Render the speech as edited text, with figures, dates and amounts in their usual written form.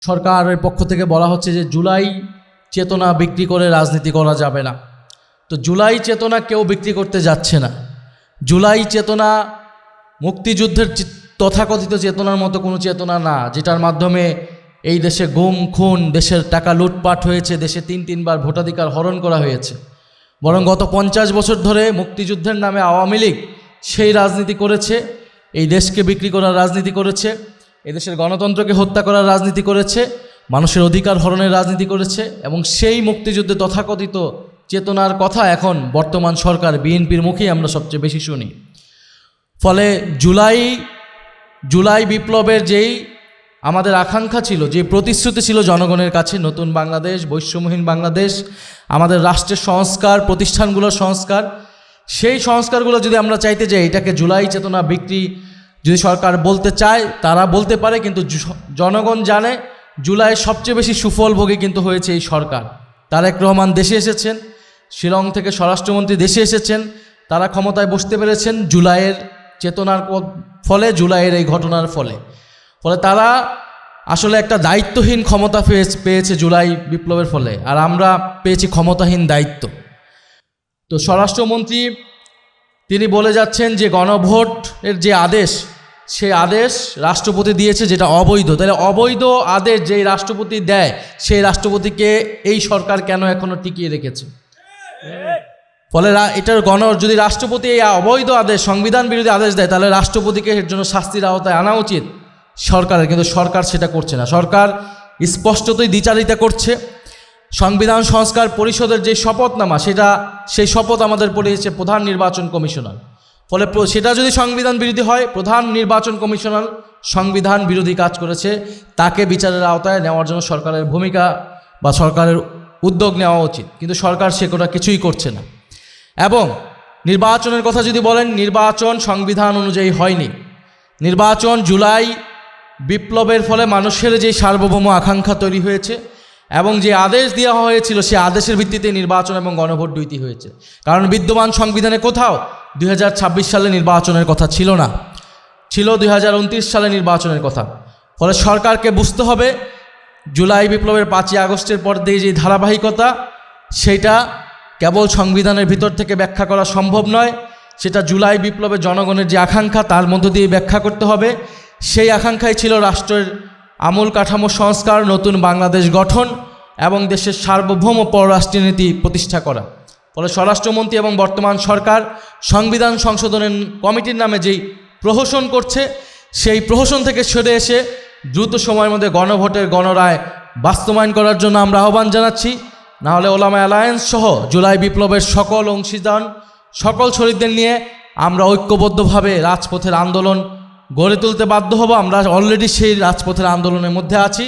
সরকারের পক্ষ থেকে বলা হচ্ছে যে জুলাই চেতনা বিক্রি করে রাজনীতি করা যাবে না। তো জুলাই চেতনা কেউ বিক্রি করতে যাচ্ছে না। জুলাই চেতনা মুক্তিযুদ্ধের তথাকথিত চেতনার মতো কোনো চেতনা না, যেটার মাধ্যমে এই দেশে গুম খুন, দেশের টাকা লুটপাট হয়েছে, দেশে তিনবার ভোটাধিকার হরণ করা হয়েছে। বরং গত 50 বছর ধরে মুক্তিযুদ্ধের নামে আওয়ামী লীগ সেই রাজনীতি করেছে, এই দেশকে বিক্রি করার রাজনীতি করেছে, এদেশের গণতন্ত্রকে হত্যা করার রাজনীতি করেছে, মানুষের অধিকার হরণের রাজনীতি করেছে। এবং সেই মুক্তিযুদ্ধে তথাকথিত চেতনার কথা এখন বর্তমান সরকার বিএনপির মুখেই আমরা সবচেয়ে বেশি শুনি। ফলে জুলাই বিপ্লবের যেই আমাদের আকাঙ্ক্ষা ছিল, যে প্রতিশ্রুতি ছিল জনগণের কাছে, নতুন বাংলাদেশ, বৈষম্যহীন বাংলাদেশ, আমাদের রাষ্ট্রের সংস্কার, প্রতিষ্ঠানগুলোর সংস্কার, সেই সংস্কারগুলো যদি আমরা চাইতে যাই, এটাকে জুলাই চেতনা বিক্রি যদি সরকার বলতে চায় তারা বলতে পারে, কিন্তু জনগণ জানে জুলাইয়ের সবচেয়ে বেশি সুফলভোগী কিন্তু হয়েছে এই সরকার। তারেক রহমান দেশে এসেছেন, শিলং থেকে স্বরাষ্ট্রমন্ত্রী দেশে এসেছেন, তারা ক্ষমতায় বসতে পেরেছেন জুলাইয়ের চেতনার ফলে, জুলাইয়ের এই ঘটনার ফলে তারা আসলে একটা দায়িত্বহীন ক্ষমতা পেয়েছে জুলাই বিপ্লবের ফলে, আর আমরা পেয়েছি ক্ষমতাহীন দায়িত্ব। তো স্বরাষ্ট্রমন্ত্রী তিনি বলে যাচ্ছেন যে গণভোটের যে আদেশ, সেই আদেশ রাষ্ট্রপতি দিয়েছে, যেটা অবৈধ। তাহলে অবৈধ আদেশ যেই রাষ্ট্রপতি দেয়, সেই রাষ্ট্রপতিকে এই সরকার কেন এখনো টিকিয়ে রেখেছে? ফলে এটার যদি রাষ্ট্রপতি এই অবৈধ আদেশ, সংবিধান বিরোধী আদেশ দেয়, তাহলে রাষ্ট্রপতিকে এর জন্য শাস্তির আওতায় আনা উচিত সরকারের, কিন্তু সরকার সেটা করছে না। সরকার স্পষ্টতই দ্বিচারিতা করছে। সংবিধান সংস্কার পরিষদের যে শপথনামা, সেই শপথ আমাদের পড়িয়েছে প্রধান নির্বাচন কমিশনার। ফলে সেটা যদি সংবিধান বিরোধী হয়, প্রধান নির্বাচন কমিশনার সংবিধান বিরোধী কাজ করেছে, তাকে বিচারের আওতায় নেওয়ার জন্য সরকারের ভূমিকা বা সরকারের উদ্যোগ নেওয়া উচিত, কিন্তু সরকার সেটা কিছুই করছে না। এবং নির্বাচনের কথা যদি বলেন, নির্বাচন সংবিধান অনুযায়ী হয়নি। নির্বাচন জুলাই বিপ্লবের ফলে মানুষের যে সার্বভৌম আকাঙ্ক্ষা তৈরি হয়েছে এবং যে আদেশ দেওয়া হয়েছিল, সেই আদেশের ভিত্তিতে নির্বাচন এবং গণভোট দুইটি হয়েছে। কারণ বিদ্যমান সংবিধানে কোথাও 2026 সালে নির্বাচনের কথা ছিল না, ছিল 2029 সালে নির্বাচনের কথা। ফলে সরকারকে বুঝতে হবে জুলাই বিপ্লবের 5ই আগস্টের পর দিয়ে যে ধারাবাহিকতা, সেটা কেবল সংবিধানের ভিতর থেকে ব্যাখ্যা করা সম্ভব নয়, সেটা জুলাই বিপ্লবের জনগণের যে আকাঙ্ক্ষা, তার মধ্য দিয়ে ব্যাখ্যা করতে হবে। সেই আকাঙ্ক্ষাই ছিল রাষ্ট্রের আমূল কাঠামো সংস্কার, নতুন বাংলাদেশ গঠন এবং দেশের সার্বভৌম পররাষ্ট্রনীতি প্রতিষ্ঠা করা। ফলে স্বরাষ্ট্রমন্ত্রী এবং বর্তমান সরকার সংবিধান সংশোধনের কমিটির নামে যেই প্রহসন করছে, সেই প্রহসন থেকে সরে এসে দ্রুত সময়ের মধ্যে গণভোটের গণরায় বাস্তবায়ন করার জন্য আমরা আহ্বান জানাচ্ছি। নাহলে ওলামা অ্যালায়েন্স সহ জুলাই বিপ্লবের সকল অংশীদার, সকল শহীদদের নিয়ে আমরা ঐক্যবদ্ধভাবে রাজপথের আন্দোলন গড়ে তুলতে বাধ্য হব। আমরা অলরেডি সেই রাজপথের আন্দোলনের মধ্যে আছি।